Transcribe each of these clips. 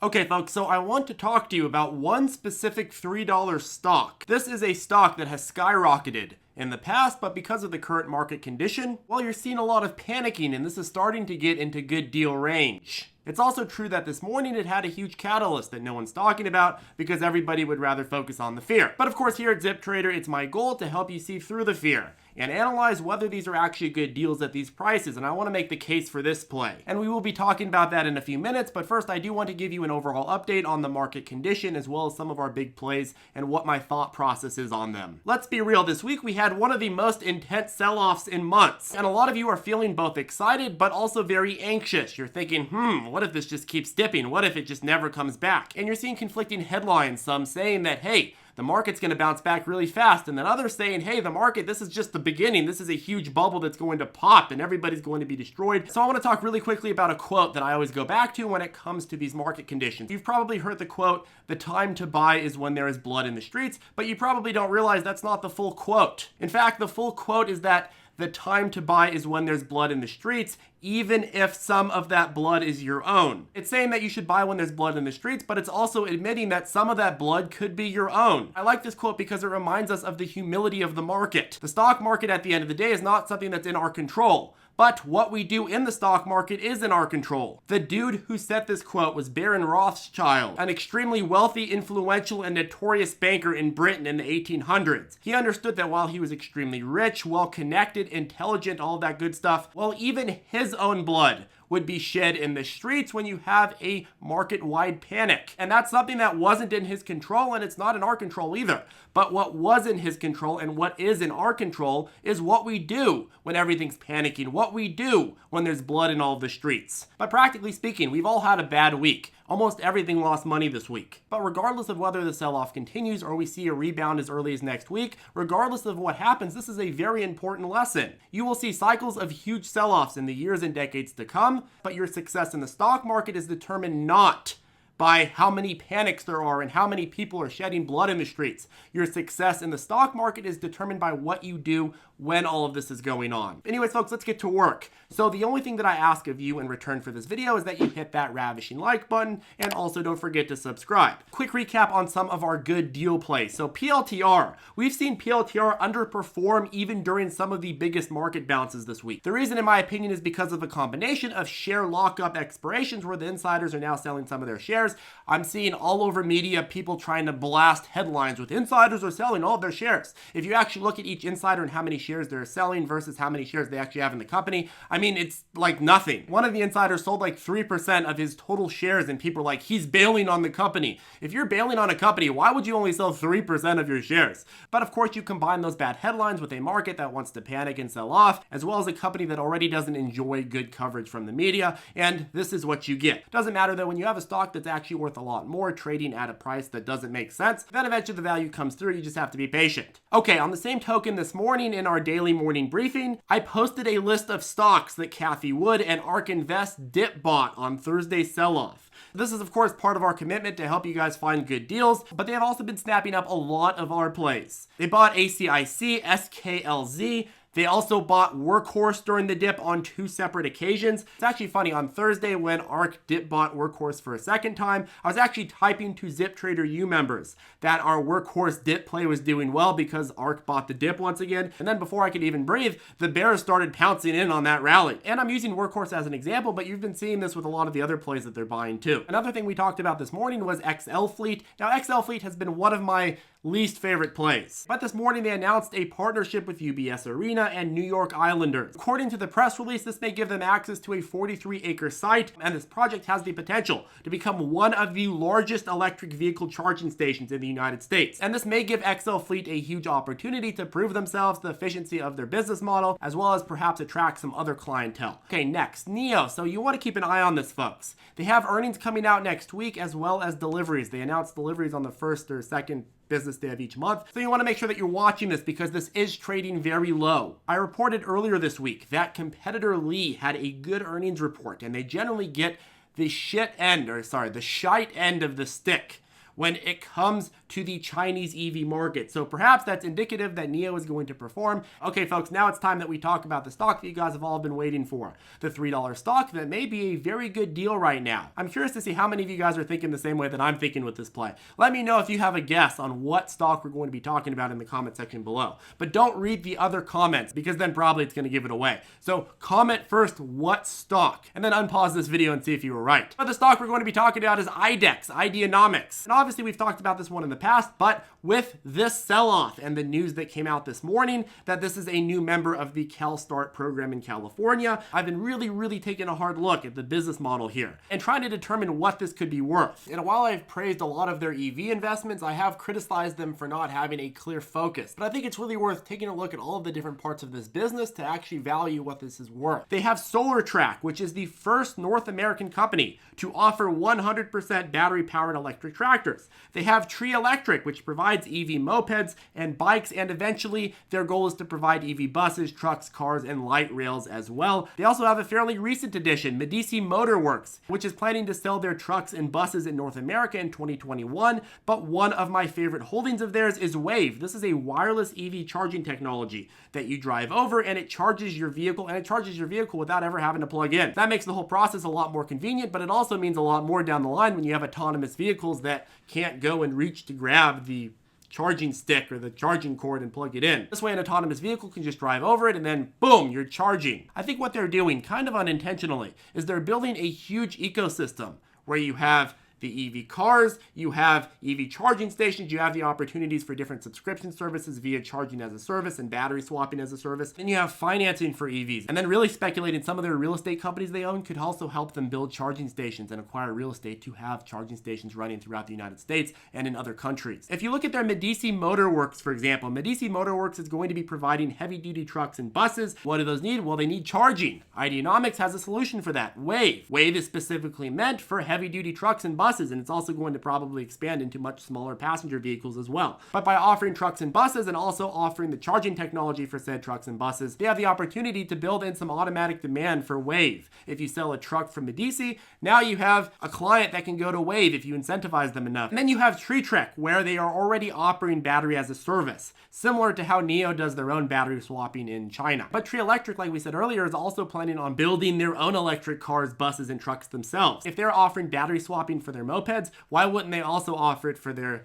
Okay, folks, so I want to talk to you about one specific $3 stock. This is a stock that has skyrocketed in the past, but because of the current market condition, well, you're seeing a lot of panicking, and this is starting to get into good deal range. It's also true that this morning it had a huge catalyst that no one's talking about because everybody would rather focus on the fear. But of course, here at ZipTrader, it's my goal to help you see through the fear and analyze whether these are actually good deals at these prices, and I want to make the case for this play. And we will be talking about that in a few minutes, but first I do want to give you an overall update on the market condition as well as some of our big plays and what my thought process is on them. Let's be real, this week we had one of the most intense sell-offs in months, and a lot of you are feeling both excited but also very anxious. You're thinking, what if this just keeps dipping? What if it just never comes back? And you're seeing conflicting headlines, some saying that, hey, the market's going to bounce back really fast, and then others saying, hey, the market, this is just the beginning. This is a huge bubble that's going to pop and everybody's going to be destroyed. So I want to talk really quickly about a quote that I always go back to when it comes to these market conditions. You've probably heard the quote, the time to buy is when there is blood in the streets, but you probably don't realize that's not the full quote. In fact, the full quote is that the time to buy is when there's blood in the streets, even if some of that blood is your own. It's saying that you should buy when there's blood in the streets, but it's also admitting that some of that blood could be your own. I like this quote because it reminds us of the humility of the market. The stock market at the end of the day is not something that's in our control. But what we do in the stock market is in our control. The dude who said this quote was Baron Rothschild, an extremely wealthy, influential, and notorious banker in Britain in the 1800s. He understood that while he was extremely rich, well-connected, intelligent, all that good stuff, well, even his own blood would be shed in the streets when you have a market-wide panic. And that's something that wasn't in his control, and it's not in our control either. But what was in his control and what is in our control is what we do when everything's panicking, what we do when there's blood in all of the streets. But practically speaking, we've all had a bad week. Almost everything lost money this week. But regardless of whether the sell-off continues or we see a rebound as early as next week, regardless of what happens, this is a very important lesson. You will see cycles of huge sell-offs in the years and decades to come, but your success in the stock market is determined not by how many panics there are and how many people are shedding blood in the streets. Your success in the stock market is determined by what you do when all of this is going on. Anyways, folks, let's get to work. So the only thing that I ask of you in return for this video is that you hit that ravishing like button, and also don't forget to subscribe. Quick recap on some of our good deal plays. So PLTR, we've seen PLTR underperform even during some of the biggest market bounces this week. The reason, in my opinion, is because of a combination of share lockup expirations where the insiders are now selling some of their shares. I'm seeing all over media people trying to blast headlines with insiders are selling all of their shares. If you actually look at each insider and how many shares they're selling versus how many shares they actually have in the company, I mean, it's like nothing. One of the insiders sold like 3% of his total shares, and people are like, he's bailing on the company. If you're bailing on a company, why would you only sell 3% of your shares? But of course, you combine those bad headlines with a market that wants to panic and sell off, as well as a company that already doesn't enjoy good coverage from the media, and this is what you get. Doesn't matter though, when you have a stock that's actually worth a lot more, trading at a price that doesn't make sense, then eventually the value comes through. You just have to be patient. Okay, on the same token, this morning in our daily morning briefing, I posted a list of stocks that Kathy Wood and ARK Invest dip bought on Thursday's sell-off. This is, of course, part of our commitment to help you guys find good deals, but they have also been snapping up a lot of our plays. They bought ACIC, SKLZ, they also bought Workhorse during the dip on 2 separate occasions. It's actually funny, on Thursday when ARK dip bought Workhorse for a second time, I was actually typing to ZipTrader U members that our Workhorse dip play was doing well because ARK bought the dip once again. And then before I could even breathe, the bears started pouncing in on that rally. And I'm using Workhorse as an example, but you've been seeing this with a lot of the other plays that they're buying too. Another thing we talked about this morning was XL Fleet. Now, XL Fleet has been one of my least favorite plays. But this morning they announced a partnership with UBS Arena and New York Islanders. According to the press release, this may give them access to a 43-acre site, and this project has the potential to become one of the largest electric vehicle charging stations in the United States. And this may give XL Fleet a huge opportunity to prove themselves, the efficiency of their business model, as well as perhaps attract some other clientele. Okay, next, NEO. So you want to keep an eye on this, folks. They have earnings coming out next week as well as deliveries. They announced deliveries on the first or second business day of each month. So you want to make sure that you're watching this because this is trading very low. I reported earlier this week that competitor Lee had a good earnings report, and they generally get the shite end of the stick when it comes to the Chinese EV market. So perhaps that's indicative that NIO is going to perform. Okay, folks, now it's time that we talk about the stock that you guys have all been waiting for. The $3 stock that may be a very good deal right now. I'm curious to see how many of you guys are thinking the same way that I'm thinking with this play. Let me know if you have a guess on what stock we're going to be talking about in the comment section below. But don't read the other comments, because then probably it's going to give it away. So comment first what stock, and then unpause this video and see if you were right. But the stock we're going to be talking about is IDEX, ideanomics. And obviously we've talked about this one in the past, but with this sell-off and the news that came out this morning that this is a new member of the CalSTART program in California, I've been really taking a hard look at the business model here and trying to determine what this could be worth. And while I've praised a lot of their EV investments, I have criticized them for not having a clear focus. But I think it's really worth taking a look at all of the different parts of this business to actually value what this is worth. They have SolarTrak, which is the first North American company to offer 100% battery-powered electric tractors. They have Tree Electric, which provides EV mopeds and bikes, and eventually their goal is to provide EV buses, trucks, cars, and light rails as well. They also have a fairly recent addition, Medici Motor Works, which is planning to sell their trucks and buses in North America in 2021. But one of my favorite holdings of theirs is Wave. This is a wireless EV charging technology that you drive over and it charges your vehicle, and it charges your vehicle without ever having to plug in. That makes the whole process a lot more convenient, but it also means a lot more down the line when you have autonomous vehicles that can't go and reach to grab the charging stick or the charging cord and plug it in. This way an autonomous vehicle can just drive over it and then boom, you're charging. I think what they're doing, kind of unintentionally, is they're building a huge ecosystem where you have the EV cars, you have EV charging stations, you have the opportunities for different subscription services via charging as a service and battery swapping as a service. Then you have financing for EVs. And then really speculating some of their real estate companies they own could also help them build charging stations and acquire real estate to have charging stations running throughout the United States and in other countries. If you look at their Medici Motor Works, for example, Medici Motor Works is going to be providing heavy-duty trucks and buses. What do those need? Well, they need charging. Ideanomics has a solution for that, Wave. Wave is specifically meant for heavy-duty trucks and buses, and it's also going to probably expand into much smaller passenger vehicles as well. But by offering trucks and buses and also offering the charging technology for said trucks and buses, they have the opportunity to build in some automatic demand for Wave. If you sell a truck from Medici, now you have a client that can go to Wave if you incentivize them enough. And then you have TreeTrek, where they are already offering battery as a service, similar to how NIO does their own battery swapping in China. But Tree Electric, like we said earlier, is also planning on building their own electric cars, buses, and trucks themselves. If they're offering battery swapping for their mopeds, why wouldn't they also offer it for their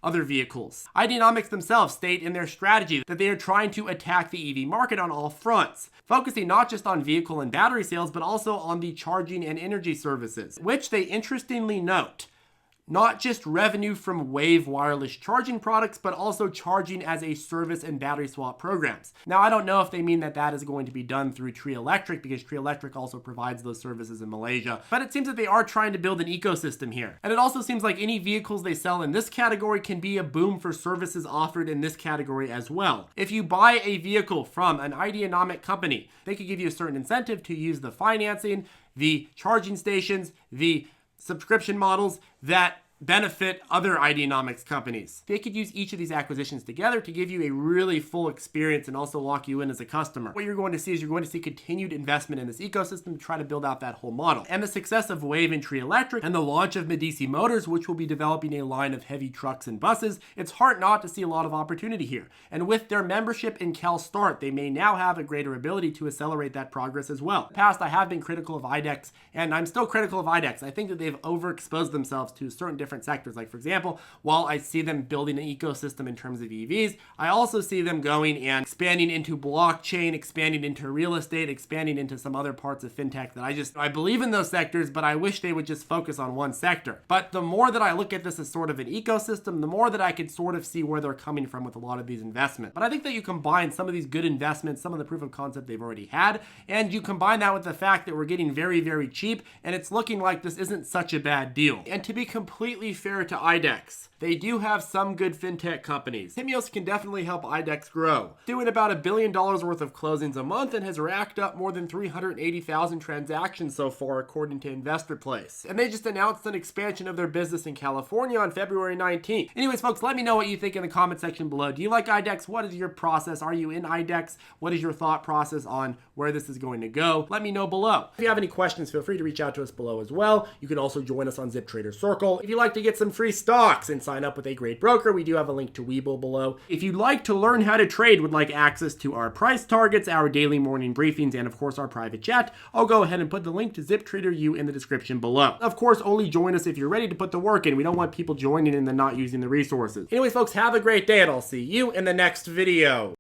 other vehicles? Ideanomics themselves state in their strategy that they are trying to attack the EV market on all fronts, focusing not just on vehicle and battery sales, but also on the charging and energy services, which they interestingly note not just revenue from Wave wireless charging products, but also charging as a service and battery swap programs. Now, I don't know if they mean that that is going to be done through Tree Electric, because Tree Electric also provides those services in Malaysia, but it seems that they are trying to build an ecosystem here. And it also seems like any vehicles they sell in this category can be a boom for services offered in this category as well. If you buy a vehicle from an ideanomic company, they could give you a certain incentive to use the financing, the charging stations, the subscription models that benefit other ideanomics companies. They could use each of these acquisitions together to give you a really full experience and also lock you in as a customer. What you're going to see is you're going to see continued investment in this ecosystem to try to build out that whole model. And the success of Wave and Tree Electric and the launch of Medici Motors, which will be developing a line of heavy trucks and buses, it's hard not to see a lot of opportunity here. And with their membership in CalSTART, they may now have a greater ability to accelerate that progress as well. In the past, I have been critical of IDEX, and I'm still critical of IDEX. I think that they've overexposed themselves to certain different sectors. Like, for example, while I see them building an ecosystem in terms of EVs, I also see them going and expanding into blockchain, expanding into real estate, expanding into some other parts of fintech that I believe in those sectors, but I wish they would just focus on one sector. But the more that I look at this as sort of an ecosystem, the more that I can sort of see where they're coming from with a lot of these investments. But I think that you combine some of these good investments, some of the proof of concept they've already had, and you combine that with the fact that we're getting very, very cheap, and it's looking like this isn't such a bad deal. And to be completely fair to IDEX, they do have some good fintech companies. Timios can definitely help IDEX grow, doing about $1 billion worth of closings a month and has racked up more than 380,000 transactions so far, according to Investor Place. And they just announced an expansion of their business in California on February 19th. Anyways, folks, let me know what you think in the comment section below. Do you like IDEX? What is your process? Are you in IDEX? What is your thought process on where this is going to go? Let me know below. If you have any questions, feel free to reach out to us below as well. You can also join us on ZipTrader Circle. If you like like to get some free stocks and sign up with a great broker, we do have a link to Webull below. If you'd like to learn how to trade, would like access to our price targets, our daily morning briefings, and of course our private chat, I'll go ahead and put the link to ZipTrader U in the description below. Of course, only join us if you're ready to put the work in. We don't want people joining and then not using the resources. Anyways, folks, have a great day, and I'll see you in the next video.